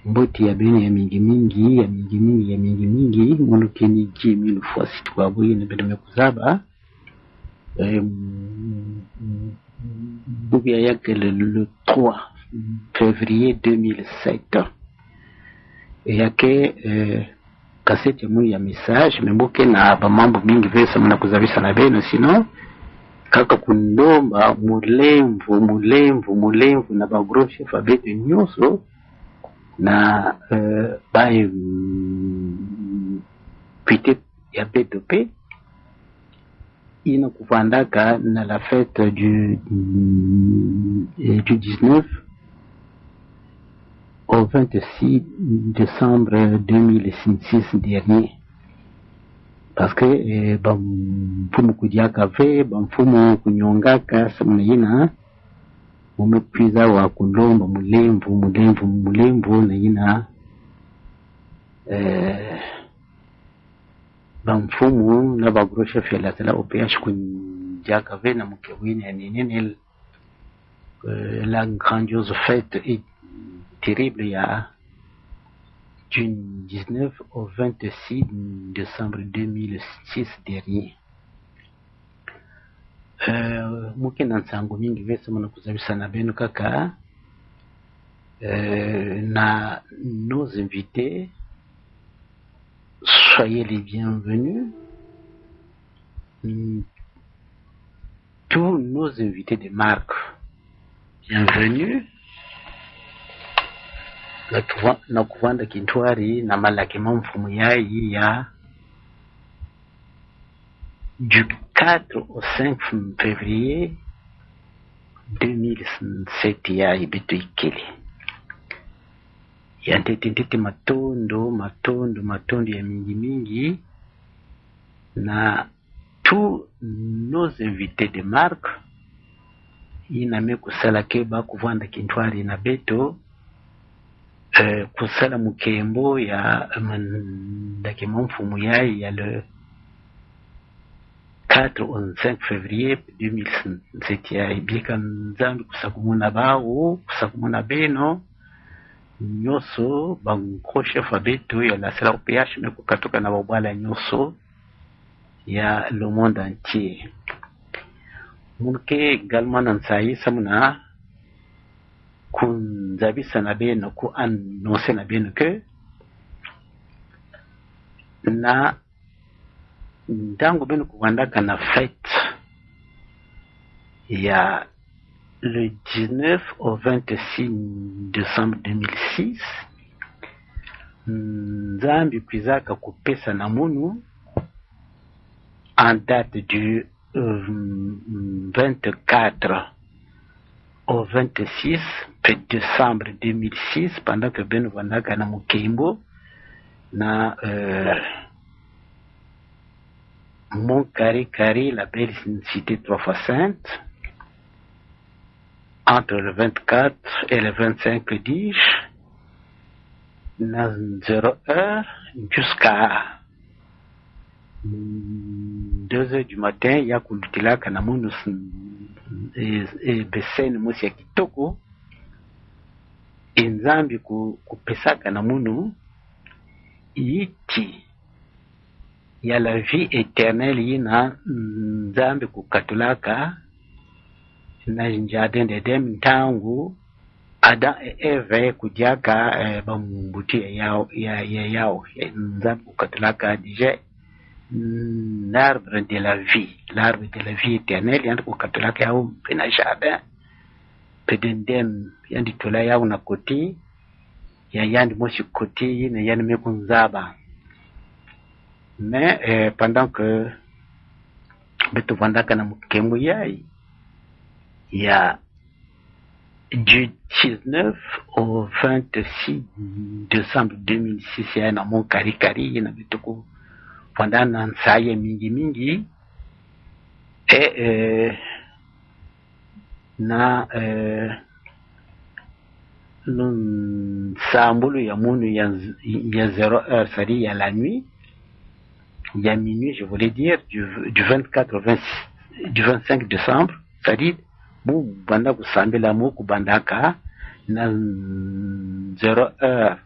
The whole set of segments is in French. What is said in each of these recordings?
mboti ya bene ya mingi mingi munu keni ji minu fwasi tukwa buyi ni bedeme kuzaba bubi yake le 3 février 2007 yake kaseti ya munu ya message membuke na mambo mingi vesa muna kuzabisa na beno sino kaka kundomba mulemvu na bagros chef abetu nyoso na bae pite ya B2P ina kufandaka na la fête du 19 au 26 décembre 2006 dernier parce que bamfumu kudiaka ve bamfumu kunyongaka samuna yina umekwiza wa kulomba mulemvu na yina bamfumu na bagrosha fela tala OPH kunjaka ve na mkewini ya nini la grandiose fête et terrible ya du 19 au 26 décembre 2006 dernier. Mukina nsangu mingi vese muna kuzabisa na benu kaka na nos invités, soyez les bienvenus. Tous nos invités de marque, bienvenue. Na kuvanda kintwari na malaki mfumu yai ya du 4 au 5 février 2007 ya ibitu ikili ya ntete matondo ya mingi na tous nos invités de marque iname kusala keba kuvanda kintwari na beto kusala mukembo ya mandaki mfumu yai ya le 4 au 5 février 2007 ya ibika nzambi kusakumuna bao kusakumuna beno nyoso bankoshe fabeto ya la sala OPH me kukatoka na babala nyoso ya le monde entier munke également nansayi samuna kunzabisa na beno ku annonce na beno que na ndango beno kuwandaka na fête ya le 19 au 26 décembre 2006 nzambi kwizaka kupesa na munu en date du 24 au 26 décembre 2006 pendant que beno wandaka na mukembo na Mont Carré, la belle cité 3 fois sainte, entre le 24 et le 25 dis, dans 0 heure jusqu'à 2 heures du matin, ya kulutilaka na munu beseni mosi ya kitoko, nzambi kupesaka na munu iti ya la vie éternelle yina nzambi kukatulaka na jardin d'Eden ntangu Adam et Eve kudiaka bambuti yao nzambi kukatulaka déjà l'arbre de la vie éternelle yandi kukatulaka yao pena jardin pedendem yandi tola yao na koti yandi moshi koti yina yandi mekunzaba. Mais pendant que betu vandaka na mukembo yai ya du 19 au 26 décembre 2006 ya na Mont Carré na betu ku vandana nsaye mingi na sambulu ya munu ya 0 heure sari ya la nuit. Il y a minuit, je voulais dire, du 24 au 26, du 25 décembre, c'est-à-dire, banda kusambela mu kubandaka na 0 heure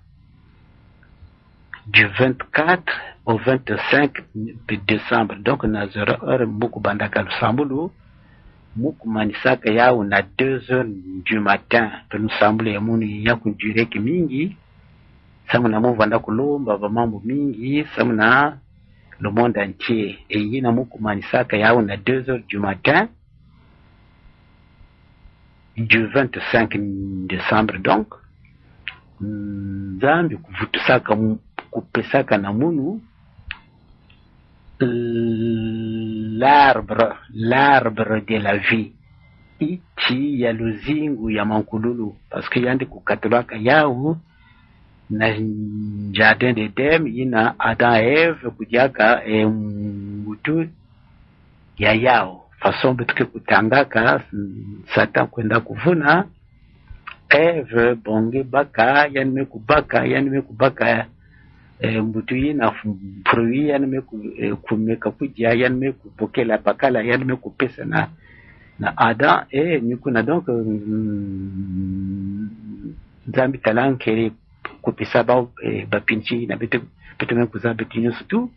du 24 au 25 décembre. Donc, na 0h, Moukou Bandaka Lusambulu, Moukou Manisaka Yao, na 2h du matin, pour nous sembler, Yamouni Yaku Durek Mingi, Samuna Mouvanda Kulumba, Mambo Mingi, Samuna, le monde entier. Et Yina Moukou Manisaka Yao, na 2h du matin, du 25 décembre, donc, Zambi kuvutusaka kupesaka na munu l'arbre de la vie ichi ya luzingu ya mankululu parce que yandi kukatulaka yao na jardin d'Eden ina Adam Eve kudiaka mbutu ya yao façon betuke kutangaka Satan kwenda kuvuna Eve bonge baka yani mekubaka mbutu yina fruit yani mekumeka kujia yani mekupokela bakala yani mekupesa na Adam nikuna donc nzambi talankere kupesa bapinchi na betu mekuza betinyo sutu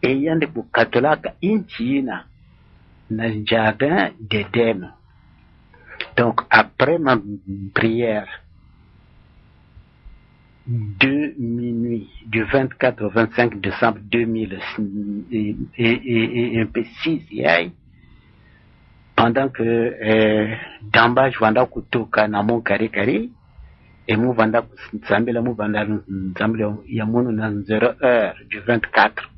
yande kukatolaka inchi yina na jardin d'Eden. Donc, après ma prière de minuit, du 24 au 25 décembre 2000 et un peu 6, pendant que d'en bas, je vanda kutoka na mon carré, et mon vanda kusambela mon vanda yamono na 0h du 24.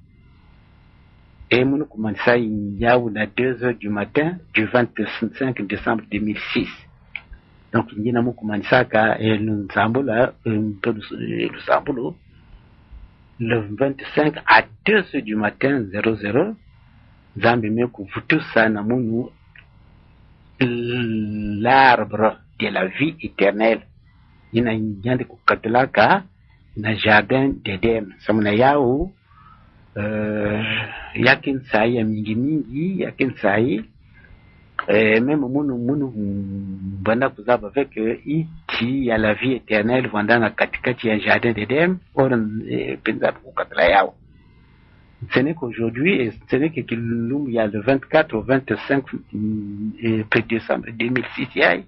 Et mon commença yao na 2h du matin du 25 décembre 2006. Donc, il y a un commença le 25 à 2h du matin 00. Zambi meku vutusa na munu l'arbre de la vie éternelle. Il y a un kukatulaka na jardin d'Eden. Samuna yao yakin sai ya mingi yakin sai même munu banda kuzaba avec iti ya la vie éternelle vanda na katikati ya jardin d'Eden or penza kukatla yao. Ce n'est qu'aujourd'hui ce n'est que il y a le 24 au 25 décembre 2006 yai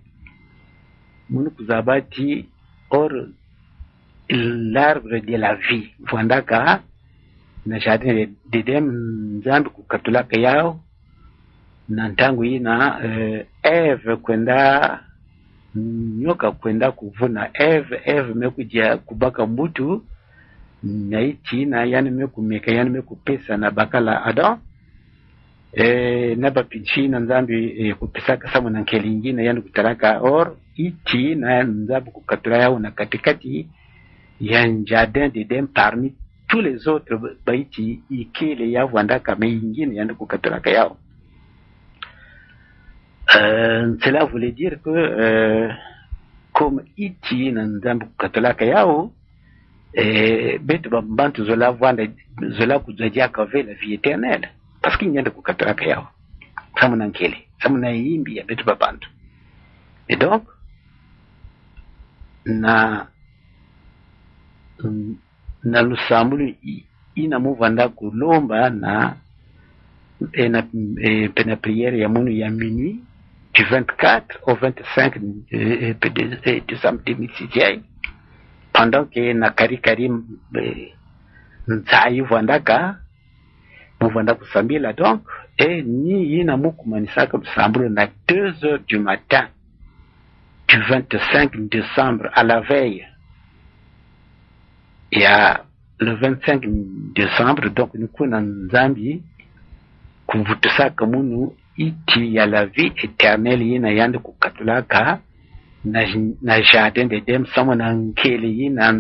munu kuzabati or l'arbre de la vie vanda ka na jardin d'Eden nzambi kukatulaka yao na ntangu ina Eve kwenda nyoka kwenda kuvuna Eve mekujia kubaka mbutu na ichi na yani mekumeka yani mekupesa na bakala Adam na bapinchi na nzambi kupesaka samu na nkeli ingine yani kutaraka or ichi na nzambi kukatula yao na katikati ya jardin d'Eden parmi tous les autres baiti ikele ya wandaka meingine yani kukatolaka yao. Cela voulait dire que comme iti na nzambi kukatolaka yao betu bantu zola vanda zola kuzadia kave la vie éternelle parce qu'il n'y a de kukatolaka yao samuna nkele samuna yimbi ya betu babantu et donc na lusambulu ina muvanda kulomba na pena prière ya munu ya minuit du 24 au 25 décembre 2006 pendant que na kari nzai vandaka muvanda kusambila donc ni ina mukumanisaka lusambulu na 2h du matin du 25 décembre à la veille. Il y a le 25 décembre, donc nous connaissons Zambie, kuvutusaka munu iti ya la vie éternelle yina yande kukatulaka na jardin d'Eden sama na nkele yina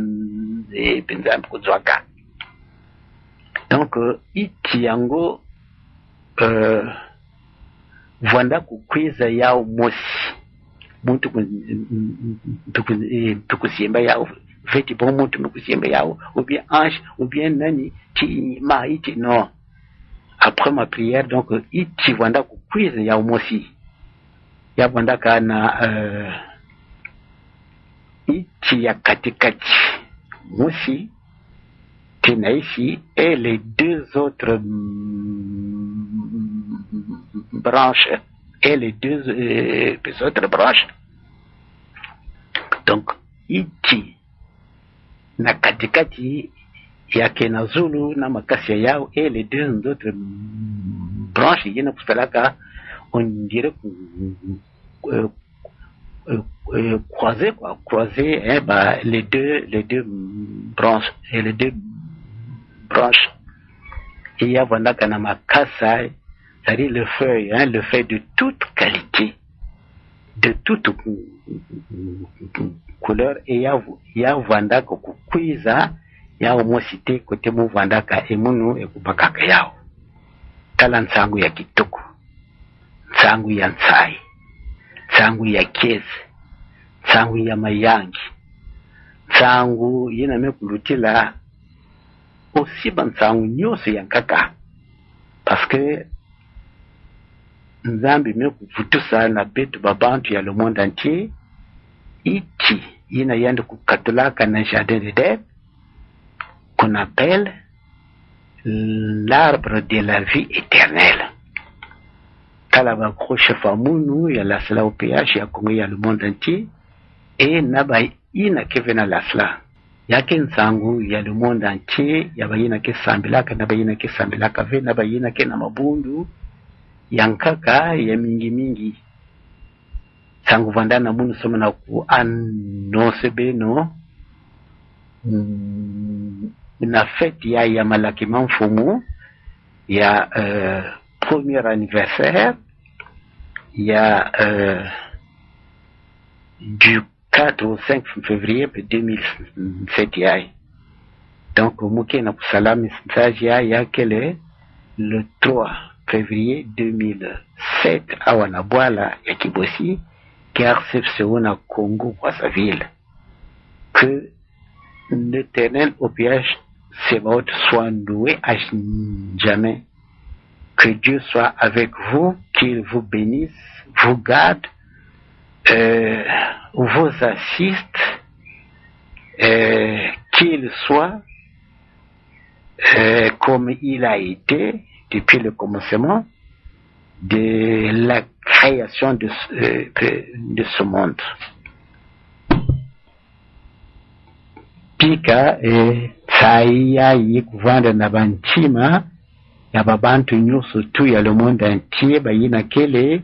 pinzambi kuzwaka. Donc iti yango vanda kukwiza yao mosi muntu tukusimba yao veti bon muntu mukusimba yao ou bien ange ou bien nani ti ma iti non. Après ma prière donc iti vanda kukwiza yao mosi ya vanda kana iti ya katikati mosi Tenaïsi et les deux autres branches et les deux autres branches. Donc ichi na katikati yake na Zulu na Makasia yao et les deux autres branches yena kupeleka on dirait croiser quoi, croiser les deux branches et les deux branches. Et il y a voilà kana makasa, c'est-à-dire le feuille de toute qualité, de toute couleur. Et il y a vanda kukuiza ya omosite kote mu vanda ka emunu ekubakaka yao. Tala nsangu ya kitoko, nsangu ya nsai, nsangu ya kezi, nsangu ya mayangi, nsangu yina mekulutila aussi bansangu nyoso ya nkaka. Parce que nzambi mekuvutusa na betu babantu ya le monde entier. Ichi yina yande kukatulaka na jardin d'Eden qu'on appelle l'arbre de la vie éternelle. Kalaba kroche famunu ya lasla au PH ya Congo ya le monde entier et naba ina kevena lasla yake nsangu ya le monde entier ya bayina ke sambilaka na bayina ke sambilaka ve na bayina ke na mabundu yankaka ya mingi mingi sangu vandana munu somo na ku annonce beno na fête ya malaki mfumu ya premier anniversaire du 4 au 5 février 2007 donc muke na kusalami message ya kele le 3 février 2007 awa na bwala ya Kibosi car c'est na Congo kwa sa ville que l'Éternel au piège Sébaoth soit loué à jamais. Que Dieu soit avec vous, qu'il vous bénisse, vous garde, vous assiste, qu'il soit comme il a été depuis le commencement de la création de ce monde. Pika saia yi kuvanda na banchima ya babantu nyuso tu ya le monde entier bayina kele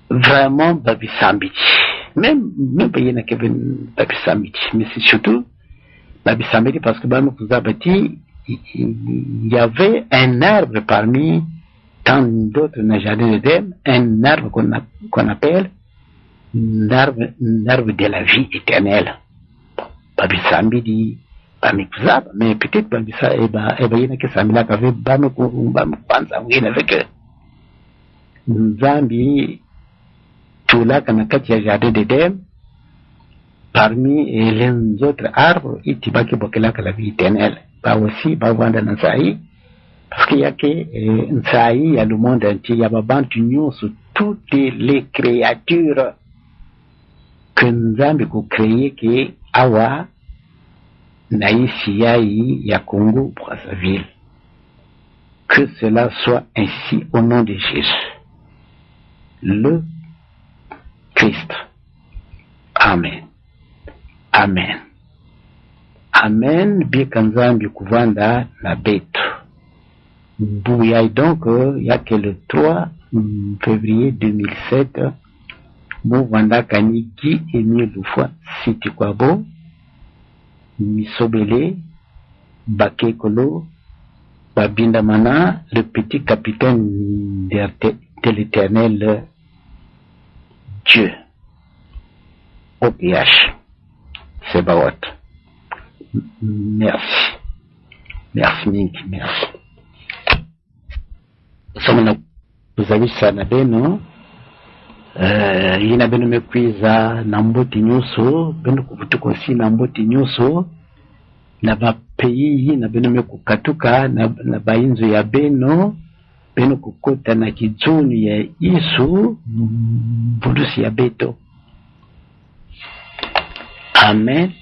vraiment babisambichi même bayina kevin babisambichi mais c'est surtout babisambichi parce que bami kuzabati il y avait un arbre parmi tant d'autres na jardin d'Éden, un arbre qu'on appelle l'arbre de la vie éternelle. Babisambidi, bamikuzaba, mais peut-être babisa yina ke samila kave bamikwanza wina avec Nzambi tula kana kati ya jardin d'Éden parmi les autres arbres itibaki bokelaka la vie éternelle. Ba aussi bavanda na sai parce qu'il y a que nsai ya le monde entier ya babantu nyonso toutes les créatures que Nzambi ko créer que awa na ici ya Congo pour sa ville. Que cela soit ainsi au nom de Jésus le Christ. Amen. Amen. Amen. Bika Nzambi kuvanda na betu. Bouya donc il y a que le 3 février 2007 Mouvanda Kaniki Emile Lufwa Siti Kwabo Misobele Bakekolo Babinda Mana, le petit capitaine de l'Éternel Dieu OPH Sébaoth. Merci. Merci Minki, merci. Somona kuzalisha na beno yina beno mekwiza na mboti nyuso beno kuvutuko si na mboti nyuso na bapeyi yina beno mekukatuka na bayinzo ya beno kukota na kijuni ya isu budusi ya beto. amen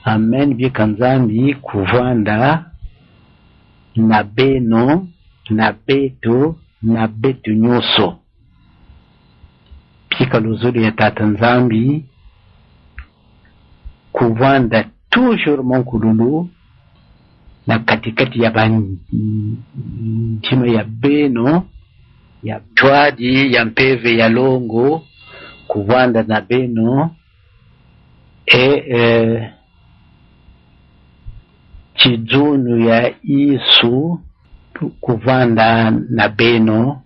amen byekanzambi kuvanda na beno na betu nyuso pika luzuri ya tata nzambi kuvanda toujours monkululu na katikati ya bantima ya beno ya twadi ya mpeve ya longo kuvanda na beno chizunu ya isu kuvanda na beno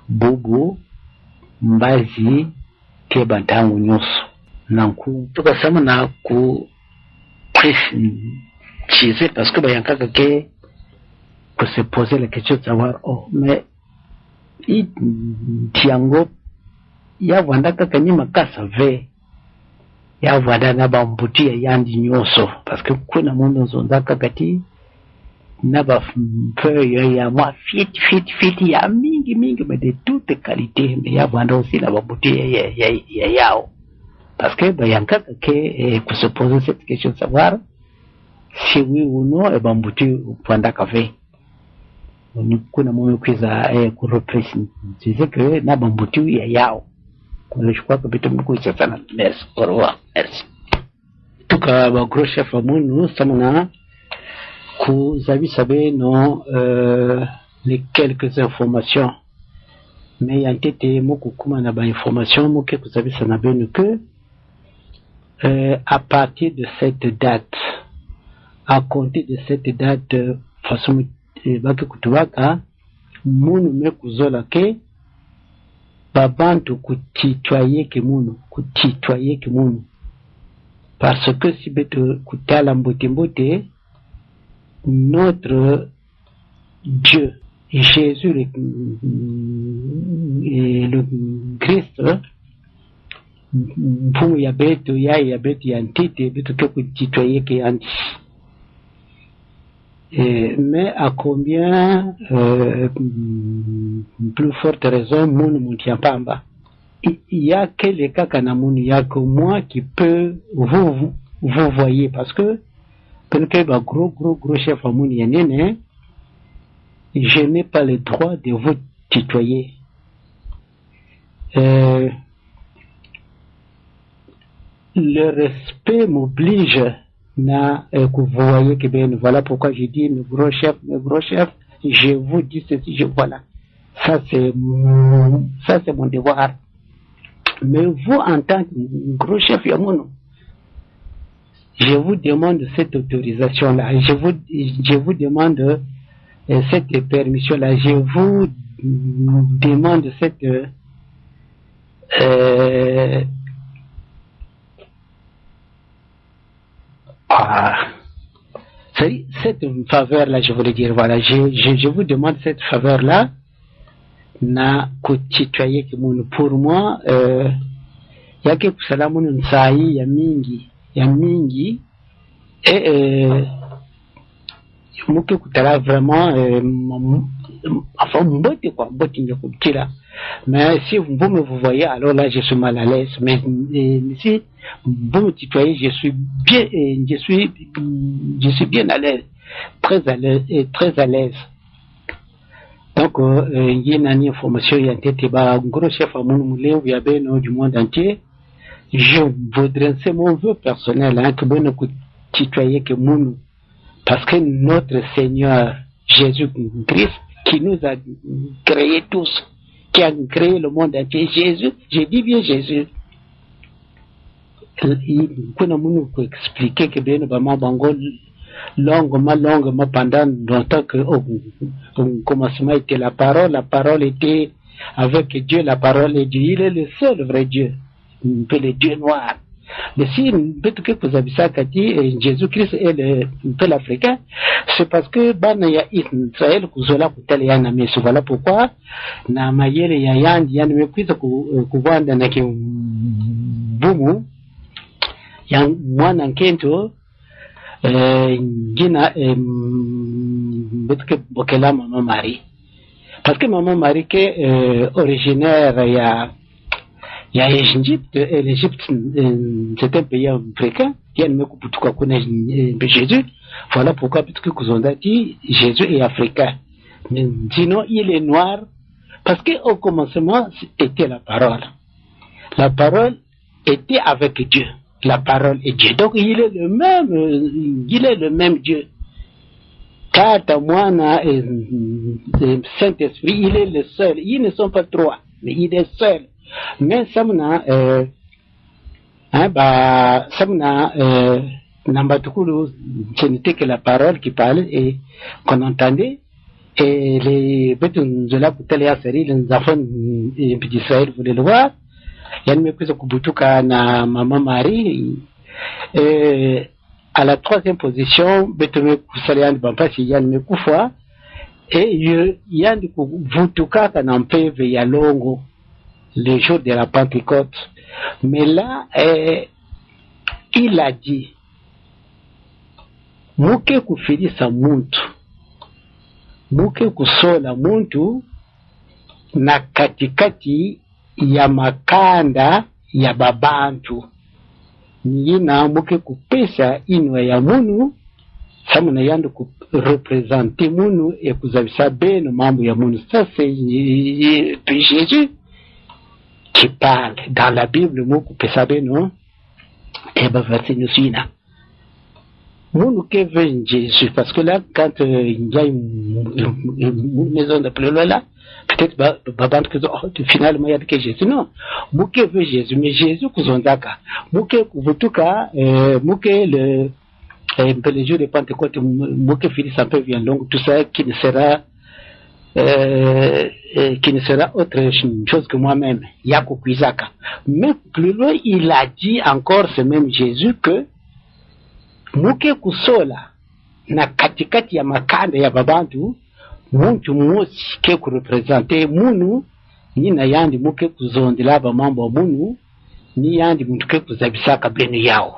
bubu mbazi ke bantangu nyuso nanku tukasema na ku préciser parce que bayankaka ke que se poser la question de savoir mais tiango ya vanda kaka ni makasa ve ya vanda na bambuti ya yandi nyoso parce que kuna mundu zonda kakati na ba feuille ya moi fit ya mingi mais de toute qualité mais ya vanda aussi la bambuti ya yao parce que bayankaka ke que se poser cette question de savoir si oui ou non e bambuti vanda kafe kuna mundu kwiza kureprésenter que na bambuti ya yao. Je crois que peut-être beaucoup de ça. Merci. Au revoir. Merci. En tout cas, le gros chef nous sommes vous avez savez non les quelques informations. Mais il y a été beaucoup de informations, moi que vous avez ça n'a bien que à partir de cette date, à compter de cette date, façon baki kutuwaka, munu me kuzola ke babantu kutitwaye kimunu parce que si beto kutala mbote notre Dieu Jésus le Christ mfumu ya beto ya ntite beto ke kutitwaye ke anti mais à combien plus forte raison mon tient pas il y a quel cas kanamuni il y a que moi qui peut vous voyez parce que ba gros chef amuni yanene je n'ai pas le droit de vous tutoyer le respect m'oblige na que vous voyez que bien voilà pourquoi je dis mes gros chefs je vous dis ceci voilà ça c'est mon devoir mais vous en tant que gros chef yamono je vous demande cette autorisation là je vous demande cette permission là je vous demande cette cette faveur là je voulais dire voilà je vous demande cette faveur là na kutitwaye kimuntu pour moi yake kusalamu nsai ya mingi muke kutala vraiment enfin mbote ngekutira mais si vous me voyez alors là je suis mal à l'aise mais si vous me tutoyez je suis bien à l'aise très à l'aise donc il y a une information il y a un gros chef à mon du monde entier je voudrais c'est mon vœu personnel hein, que bon tutoyer que mon parce que notre Seigneur Jésus-Christ qui nous a créés tous qui a créé le monde entier Jésus je dis bien Jésus kuna munu ko expliquer que bien vraiment bango longuement pendant longtemps que au commencement était la parole était avec Dieu, la parole est Dieu, il est le seul vrai Dieu, le Dieu noir. Mais si peut-être vous avez ça qu'a dit Jésus-Christ est le peuple africain, c'est parce que banaya Israël kuzola kutale yana meso voilà pourquoi na mayele ya yandi yana mekwiza kuvanda na kibumu ya mwana nkento gina betke bokela maman Marie parce que maman Marie que originaire Il y a l'Égypte, et l'Égypte, c'est un pays africain, qui a le Jésus. Voilà pourquoi, parce que vous avez dit, Jésus est africain. Mais sinon, il est noir, parce qu'au commencement, c'était la parole. La parole était avec Dieu. La parole est Dieu. Donc, il est le même Dieu. Car moi, le Saint-Esprit, il est le seul. Ils ne sont pas trois, mais il est seul. Mais ça ce n'était que la parole qui parlait et qu'on entendait. Et les enfants d'Israël voulaient le voir. Il y a une méprise au Kubutuka na maman Marie. À la troisième position, Betome Kusalian Bampasi Yann Mekufwa. Et Yann Kubutuka Kanampe Veyalongo, le jour de la Pentecôte. Mais là, il a dit, Muke kufilisa muntu, Muke kusola muntu, na katikati ya makanda ya babantu. Nina muke kupesa inwa ya munu, samuna yandu kurepresente munu et kuzabisa beno mambo ya munu. Ça c'est Jésus qui parle dans la Bible, muku pesa beno, et ben verset nous suit là. Munu ke veut Jésus, parce que là, quand il y a une maison de pleurer là, peut-être babante que finalement il y a que Jésus. Non, Mouke veut Jésus, mais Jésus kuzondaka. Mouke kuvutuka, Mouke le jour de Pentecôte, Mouke Félix un peu vient long, tout ça qui ne sera autre chose que moi-même. Yako Kuizaka. Mais plus loin, il a dit encore ce même Jésus que Mouke kusola na katikati ya makanda ya babantu. Muntu mmosi ke kurepresente munu ni na yandi muke kuzondela ba mambo munu ni yandi muntu ke kuzabisaka benu yao.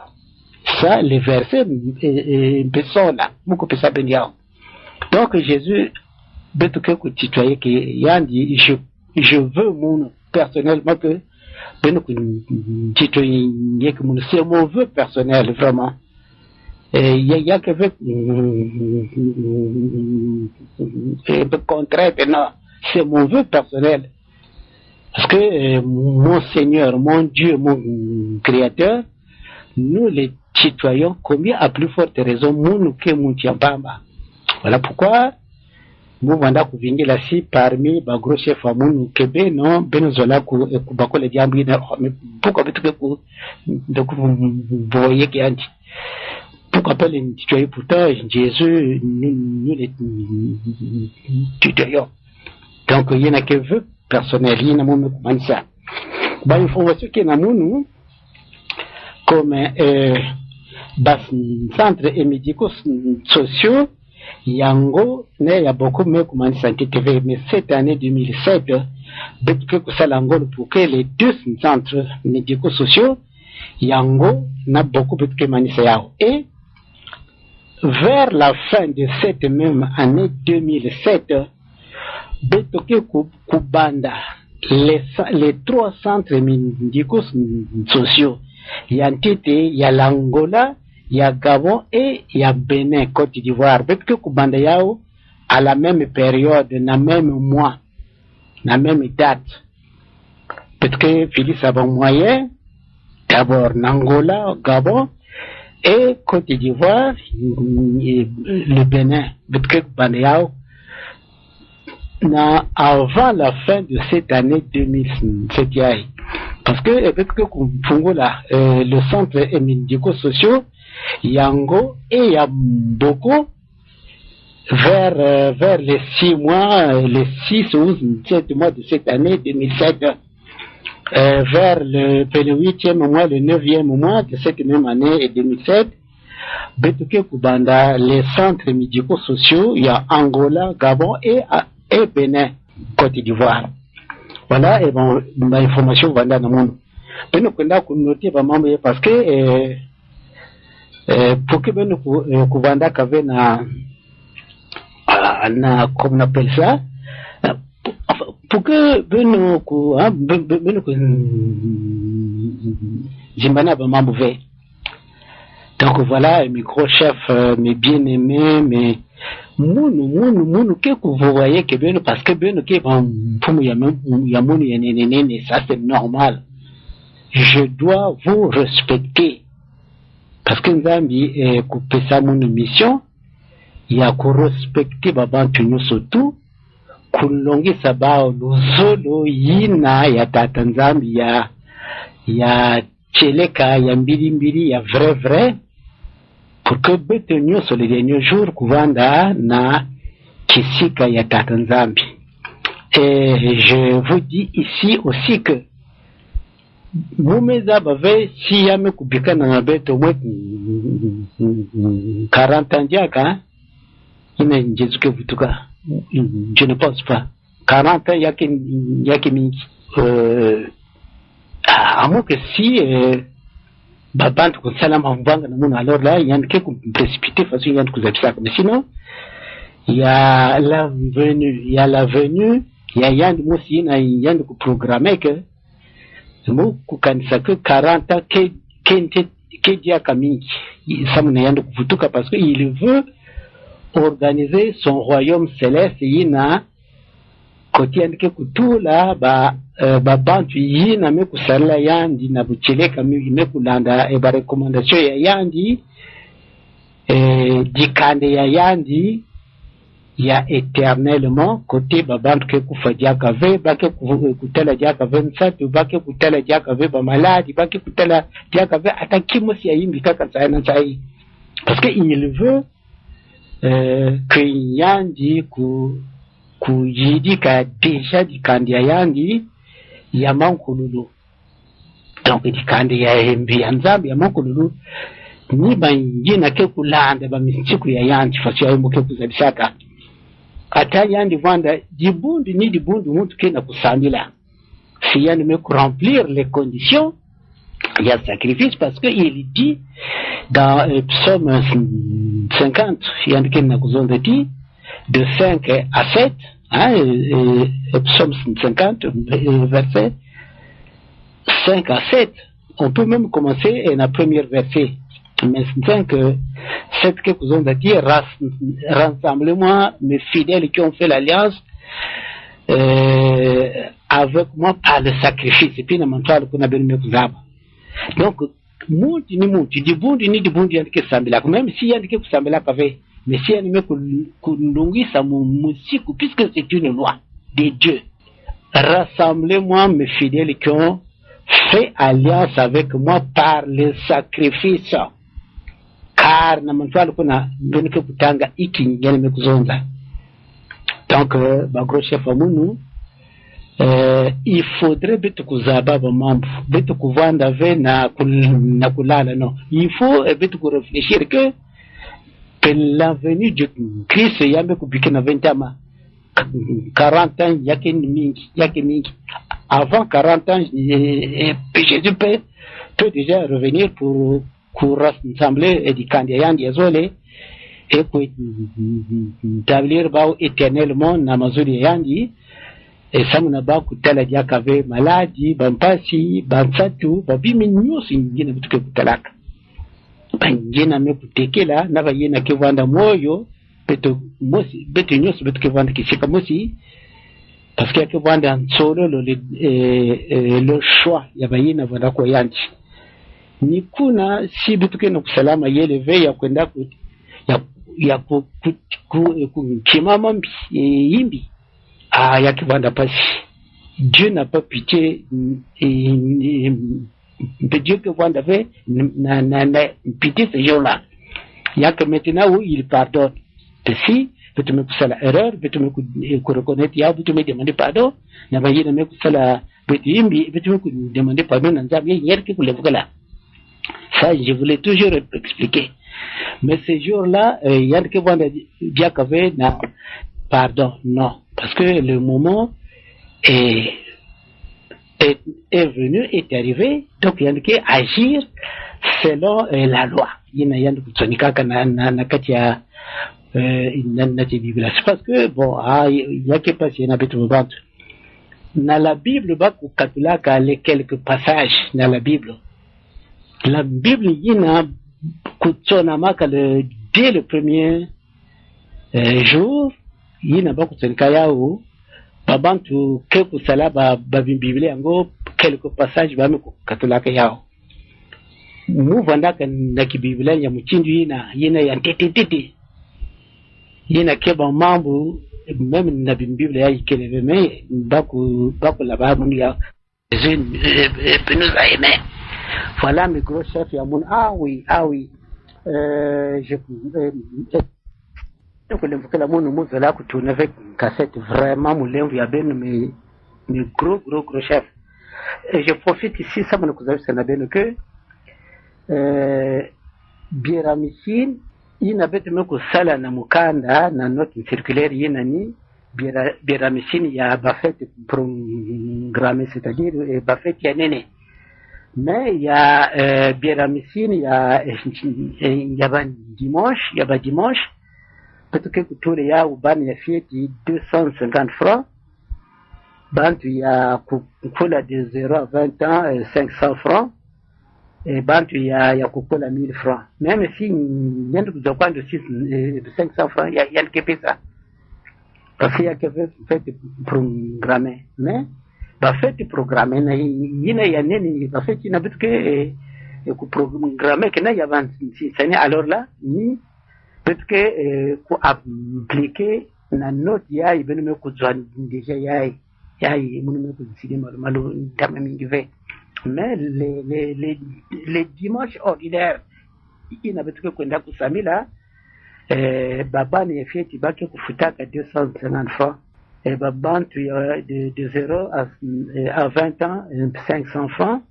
Ça le verset besola muko pesa benu yao. Donc Jésus betu ke kutitoyer que yandi je veux munu personnellement que benu kutitoyer que munu c'est mon vœu personnel vraiment. Il y a que le contraire, non, c'est mon vœu personnel. Parce que mon Seigneur, mon Dieu, mon Créateur, nous les citoyens, combien à plus forte raison, nous que mon Tiambamba. Voilà pourquoi nous venons à venir là parmi les gros chefs à mon Québec, non, Benozola, Kubako les diamants, mais pourquoi vous voyez qu'il y a pourquoi pas les tutoyer pourtant Jésus nous les tutoyons. Donc il y en a que veut personnel, il y en a même comme ça. Bah information qui est dans nous comme centre et médicaux sociaux yango ne ya beaucoup mieux comme santé TV mais cette année 2007 que ça l'ango pour que les deux centres médicaux sociaux yango n'a beaucoup de que manisayao et vers la fin de cette même année 2007, Betoke Kubanda, les trois centres médicaux sociaux, il y a Ntete, il y a l'Angola, il y a Gabon et il y a Bénin, Côte d'Ivoire. Betoke Kubanda yao, à la même période, dans le même mois, dans la même date. Betoke Félix a bon moyen, d'abord l'Angola, Gabon, et Côte d'Ivoire, le Bénin, avant la fin de cette année 2007. Parce que le centre médico-social, Yango et Yamboko, vers les 6 mois, les 6 ou 7 mois de cette année 2007, vers le 8e mois, le 9e mois de cette même année 2007, Betuke Kubanda, les centres médico-sociaux, il y a Angola, Gabon et Bénin, Côte d'Ivoire. Voilà, et bon, l'information va dans le monde. Nous avons noté parce que pour que nous Kubanda kave na comme on appelle ça, pour que beno ko beno ko jimbana ba mamouvé. Donc voilà, mes gros chefs, mes bien-aimés, mes mounu que vous voyez que beno parce que beno que pour ya mounu ya nénéné, ça c'est normal. Je dois vous respecter parce que Nzambi est coupé sa mon mission. Il y a qu'on respecter babantu nyuso tu kulongisa bao luzolo yina ya tata Nzambi ya cheleka ya mbili ya vrai pour que beto nyuso les derniers jours kuvanda na kisika ya tata Nzambi. Et je vous dis ici aussi que mumeza bave si yame kubika na beto wet 40 ans diaka ina njezuke vutuka. Je ne pense pas. 40 ans, il y a que mingi. À moins que si, babant ko salama mbanga na muna alors là, il y a que précipité façon il y a que ça. Mais sinon, il y a l'avenue, il y a yann mosi na yann ko programmer que mo ku kanisa que 40 ans que dia kamingi. Ça muna yann ko vutuka parce que il veut organiser son royaume céleste yina koti andike kutula ba bantu yina me kusala yandi na bucheleka me kulanda ba recommandation ya yandi dikande ya yandi ya éternellement côté ba bantu ke kufadia kave ba ke kutela dia kave nsatu ba ke kutela dia kave ba maladi ba ke kutela dia kave atakimo si yimbi kaka sana sai parce que il veut que yandi ku yidika déjà dikandi ya yandi ya mankululu donc dikandi ya embi ya Nzambi ya mankululu ni bangina ke kulanda ba misiku ya yandi fasi ya muke kuzabisaka ata yandi vanda dibundu muntu ke na kusambila si yandi me remplir les conditions il y a sacrifice parce que il dit dans Psaume 50, il y a de 5 à 7, Psaume 50, verset 5 à 7. On peut même commencer la première verset. Mais 5, 7 que vous avez dit, rassemblez-moi mes fidèles qui ont fait l'alliance avec moi par le sacrifice. Et puis, on a besoin de donc, muti dibundi yandike sambila même si yandike kusambila pave mais si yandike kulungisa musiku puisque c'est une loi de Dieu. Rassemblez-moi mes fidèles qui ont fait alliance avec moi par le sacrifice car na mantwalo kuna ndonike kutanga iki ngene mekuzonza. Donc bagro chef amunu il faudrait beto kuzaba ba mambo beto kuvanda ve na kulala non il faut beto ko réfléchir que l'avenue de Christ yambe kubiki na 20 ans 40 ans yake mingi avant 40 ans Jésus peut déjà revenir pour rassembler et di candidat yandizole et pour établir ba éternellement na mazuri yandi. Et ça m'a ba kutala dia kave maladi bampasi bansatu babimi nyusi ngine butuke kutalaka bangena me kutekela na bayena ke vanda moyo beto nyusi butuke vanda kisika mosi parce que ke vanda solo le choix ya bayena vanda ko yanti ni kuna si butuke no kusalama yeleve ya kwenda ya kimama yimbi ya kibanda pasi. Dieu n'a pas pitié de Dieu que vous avez n'a pitié ce jour-là. Il y a que maintenant où il pardonne. Si vous me poussez la erreur, vous me reconnaître, vous me demander pardon, n'a pas eu de me pousser la bêtise, vous me demander pardon, n'a pas eu hier que vous l'avez là. Ça, je voulais toujours expliquer. Mais ce jour-là, il y a que vous avez dit, pardon, non. Parce que le moment est venu, est arrivé, donc il y a que agir selon la loi. Il y a que tsonika na katia na bible. C'est parce que bon, il y a que pas si na betu bantu. dans la Bible bakukatulaka les quelques passages dans la Bible. La Bible yina kutsonamaka dès le premier jour yina bakutsonka yao babantu ke kusala babibiblia yango quelques passages bamekukatulaka yao muvandaka na kibiblia ya muchindu yina ya ntetete yina keba mambo même na biblia ya ikeleve me baku la ba mundu ya nous a aimé. Voilà mes gros chefs ya mun. Ah oui donc le mvukela mun muzela kutuna avec cassette vraiment mulemvu ya beno mes gros chefs. Et je profite ici ça mon cousin c'est na beno que Biéramisine ina betu meko sala na mukanda na note circulaire yinani Biéramisine ya bafete programmé, c'est-à-dire bafete ya nene. Mais il y a Biéramisine, il y a dimanche, peut-être que tout les ya ou ban ya fieti 250 francs. Bant il y a kukula de 0 à 20 ans 500 francs. Et bant il y a kukula 1000 francs. Même si il y a de 500 francs, il y a le ça. Parce qu'il y a quelque fait programmé. Mais bafeti programme na yina ya nini bafeti na bitu ke ku programme ke na ya vansi sani alors là ni bitu ke ku appliquer na note ya ibenu me ku zwan déjà ya munu me ku sidi malo dama mingi ve mais les dimanches ordinaires ina bitu ke kwenda kusamila baba ni feti bake kufutaka 250 francs. Et Babantu de 0 à 20 ans, 500 francs.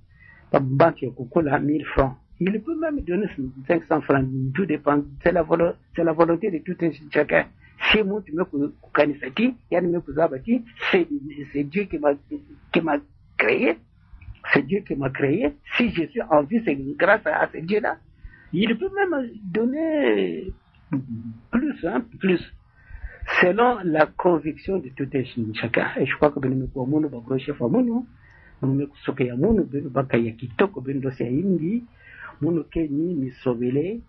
Babantu a 1000 francs. Il peut même donner 500 francs. Tout dépend. C'est la volonté de tout un chacun. Si moi, tu me connaissati, c'est Dieu qui m'a créé. C'est Dieu qui m'a créé. Si je suis en vie, c'est grâce à ce Dieu-là. Il peut même donner plus. Selon la conviction de tout un chacun. Et je crois que nous avons un gros chef à nous. Nous avons un kitoko bendosi ya ingi. Nous avons sobele,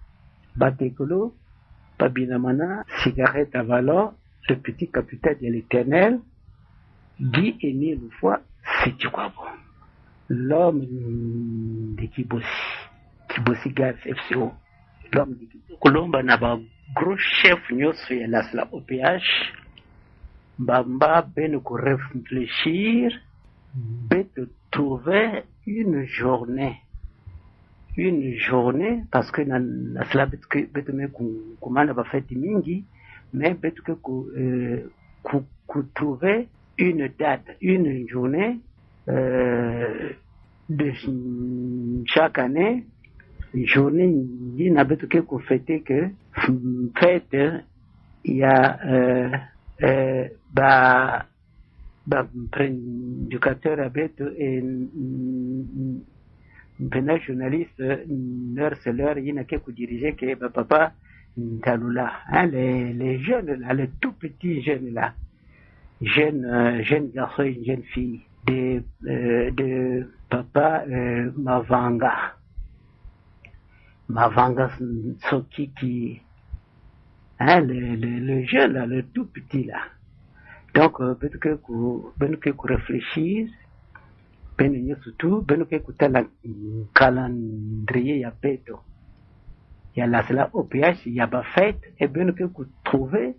batekolo, babinamana, cigarette à valeur, le petit capitaine de l'éternel, dit et né une fois, c'est du quoi bon. L'homme de Kibosi Gaz FCO. L'homme de Kibosi Colomba n'a pas gros chef nyoso ya la OPH bamba ben ko réfléchir de trouver une journée parce que na cela betu me kumana ba fête mingi mais betu que trouver une date, une journée de chaque année. Journée il n'a pas que fêter que fête il y a prédicateur avec et un journaliste leur il n'a que diriger que papa Talula les jeunes là, les tout petits jeunes là, jeunes garçons et jeunes filles de papa Mavanga Soki qui le jeune là, le tout petit là. Donc peut-être que réfléchir, surtout que la calendrier ya beto. Il y a la OPH, il y a pas fête et que trouver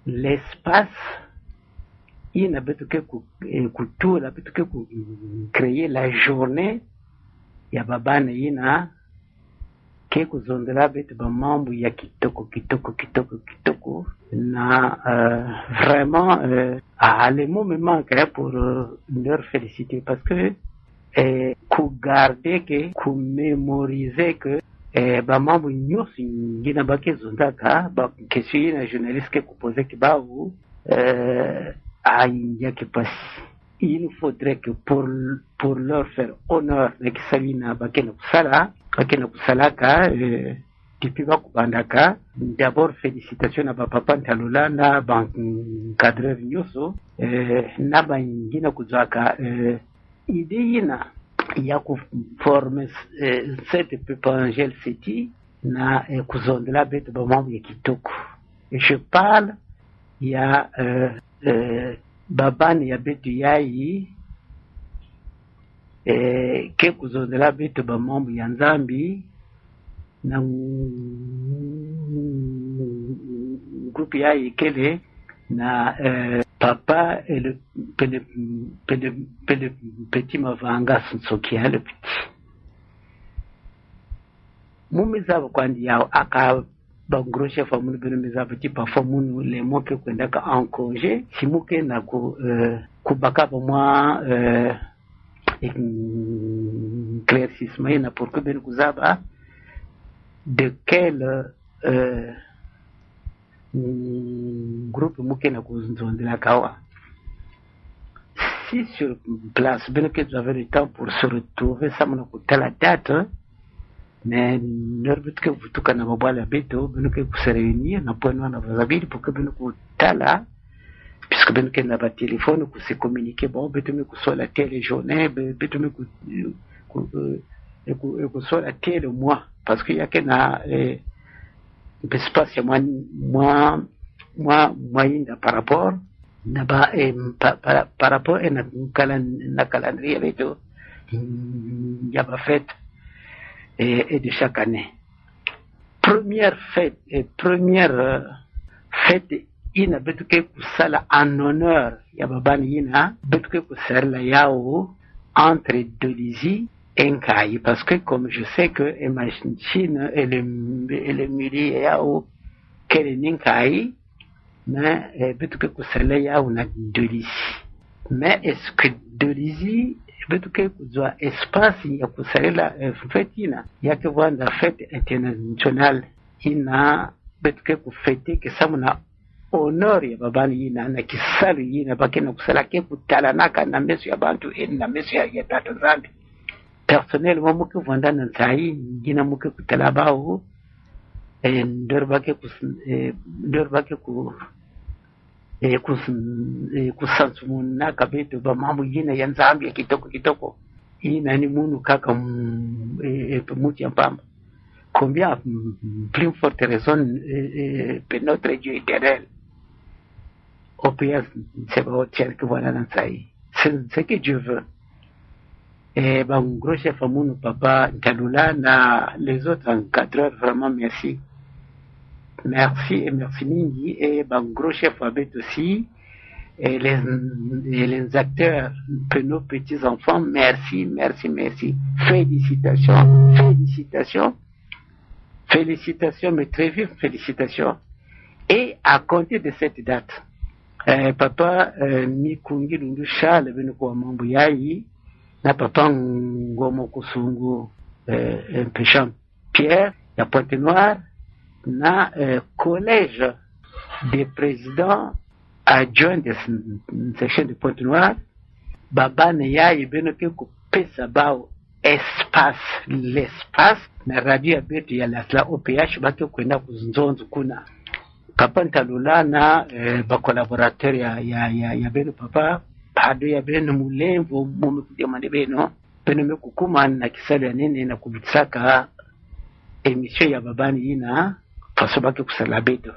l'espace il n'a pas que tout la peut que créer la journée. Ya babana yina ke kuzondela betu ba mambo ya kitoko na vraiment les mots me manquent pour leur féliciter parce que garder que mémoriser que ba mambo nyosi ngina bake zondaka ba question yina journaliste ke poser que ba ou ya que passe. Il faudrait que pour leur faire honneur avec Sabina Bakeno Kusala ka depuis bakubandaka. D'abord félicitations à papa Ntalula na cadreur nyoso na bangina kuzaka idée yina ya kuforme cette peuple Angel City na kuzondela betu ba mambo ya kitoko. Et je parle ya babani ya betu yayi ke kuzondela betu ba mambo ya Nzambi na groupe yayi kele na papa et le petit Mavanga Sokia le petit mumizabo kwandi yao aka bangroshe famunu bino mizabo ti parfois munu le moke kwenda ka en congé simuke na kubaka ba moi éclaircissement na pour que ben kuzaba de quel groupe muke na kuzondela kawa. Si sur place ben que vous avez le temps pour se retrouver ça mona kutala date mais n'orbite que vous tukana mabala beto ben que se réunir na point na vazabili pour que ben kutala puisque ben que na ba téléphone ku se communiquer bon beto me ku so la télé journée beto me ku so la télé mois parce qu'il y a que na espace moi par rapport par rapport à na calendrier beto ya ba fête et de chaque année. Première fête ina betuke kusala en honneur ya babani ina betuke kusala yao entre Dolizy et Nkayi parce que comme je sais que Chine et le milieu yao kele Nkayi mais betuke kusala yao na Dolizy. Mais est-ce que Dolizy betuke kuzwa espace ya kusalela fête ina yake vanda fête internationale ina betuke kufete ke samuna honor ya babani ina na kisalu ina bakena kusala ke kutala naka na mesu ya bantu na mesu ya tatu Nzambi personnellement muke vanda na sai ngina muke kutala bao ndor bake kusansumuna kabetu ba mambo yina ya Nzambi ya kitoko ina ni munu kaka muti ya pamba. Combien plus forte raison pour notre Dieu éternel au pays c'est pas autre que voilà dans ça c'est ce que Dieu veut. Et ben gros chef amunu papa Ntalula na les autres encadreurs vraiment merci et merci mingi et ben gros chef Abet aussi et les acteurs de nos petits enfants merci félicitations mais très vives félicitations. Et à compter de cette date papa Mikungi Lundu Charles beno kwa mambo yayi na papa Ngomo Kusungu Péchant Pierre ya Pointe-Noire na collège des présidents adjoints de section de Pointe-Noire baba ne yayi beno ke ku pesa bao l'espace na radio ya betu ya lasla OPH bake kwenda kuzonzo kuna papa Ntalula na ba collaborateur ya beno papa pado ya beno mulembo mume kudemande beno me kukuma na kisali ya nene na kubitsaka emission ya babani ina faso bake kusala beto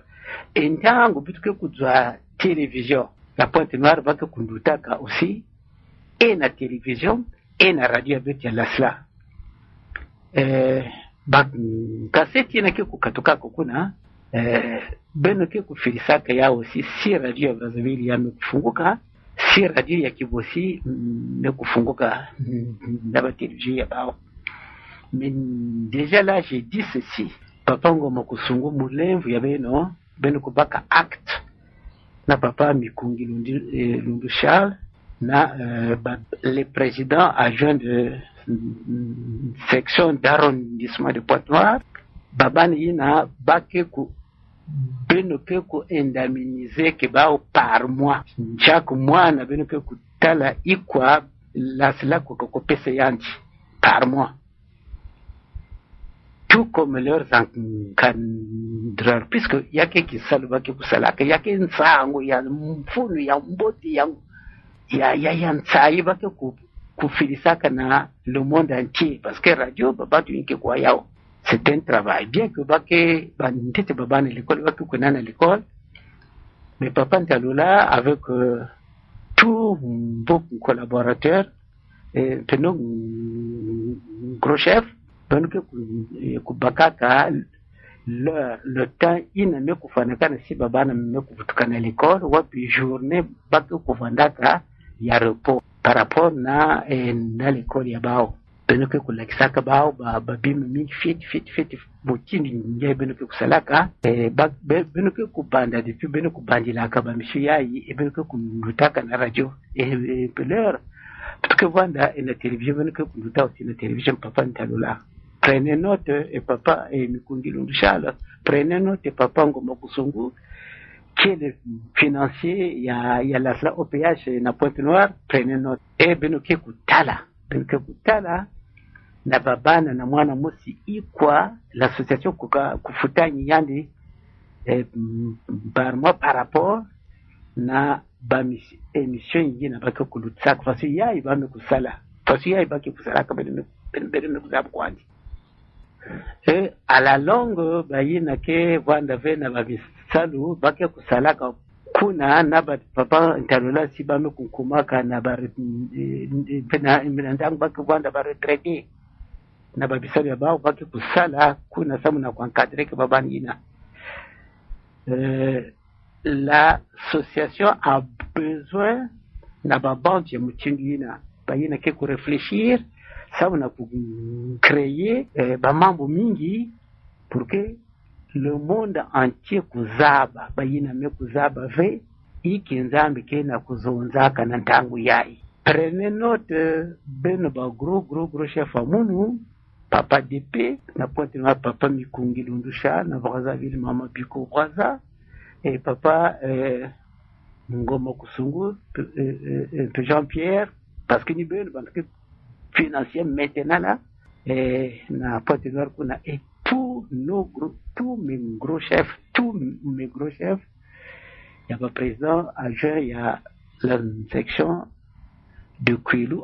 entango bituke kuzwa télévision la Pointe-Noire bake kundutaka aussi et na télévision et na radio betu ya lasla kaseti ina ke kukatoka kuna beno ke kufilisaka yao aussi si radio ya Brazzaville yamekufunguka si radio ya Kibosi mekufunguka na ba télévision ya bao. Mais déjà là j'ai dit ceci papa Ngoma Kusungu mulemvu ya beno kubaka acte na papa Mikungi Lundu Charles na le président adjoint de section d'arrondissement de Pointe-Noire babani ina bake ku beno ke ku indemniser ke bao par mois chaque mois na beno ke ku tala ikwa lasla ko pesa yanti par mois tout comme leurs encadreurs, puisque il y a qui salva qui kusalaka, il y a qui nsango, il y a mfunu, il y a mboti, il y a nsaïba qui kufilisaka na le monde entier, parce que radio, baba tu inke kwa yao. C'est un travail, bien que bake, bandite baba à l'école, bake kunana à l'école, mais papa Ntalula, avec tous vos collaborateurs, tenons gros chef, kubakaka le temps iname kufanakana si baba na mme kuvutukana l'école wapi journée baki kuvandaka ya repos par rapport na l'école ya bao benuke kulakisaka bao babima mingi fiti botini nje benuke kusalaka benuke kubanda depuis benuke kubandilaka bamishu yayi benuke kunutaka na radio peleur parce que vanda na télévision benuke kunuta aussi na télévision papa Ntalula. Prenez note, et papa, et Mikundi Lundushala, prenez note, et papa Ngoma Kusungu, qui est le financier, il y a la OPH, na Pointe-Noire, prenez note. Et Benoke Kutala, na babana na mwana mosi ikwa, l'association Kufuta Nyandi, par rapport, na émission yi na baka kulutsak, parce qu'il y a ibame kusala, parce qu'il y a ibake kusala, kabene kusala kwandi. Et à la longue, bayina ke vanda vena babisalu bake kusalaka kuna na papa Ntalula si bame kunkumaka na bare ndangu bake vanda bare retraité na babisalu ya bao bake kusala kuna samu na kuencadrer ke baba nina. L'association a besoin na babandi ya mutingina bayina ke ku réfléchir sababu na créer mambo mingi pour que le monde entier kuzaba bayina me kuzaba ve iki nzambi kena kuzonzaka na ntangu yayi. Prenez note beno ba gros chef amunu papa DP na Pointe-Noire papa Mikungi Lundusha na Brazzaville mama Biko Braza et papa Ngoma Kusungu Jean-Pierre parce que ni beno financier maintenant là na Pointe-Noire kuna et tous mes gros chefs il y a le président adjoint il y a la section de Kwilu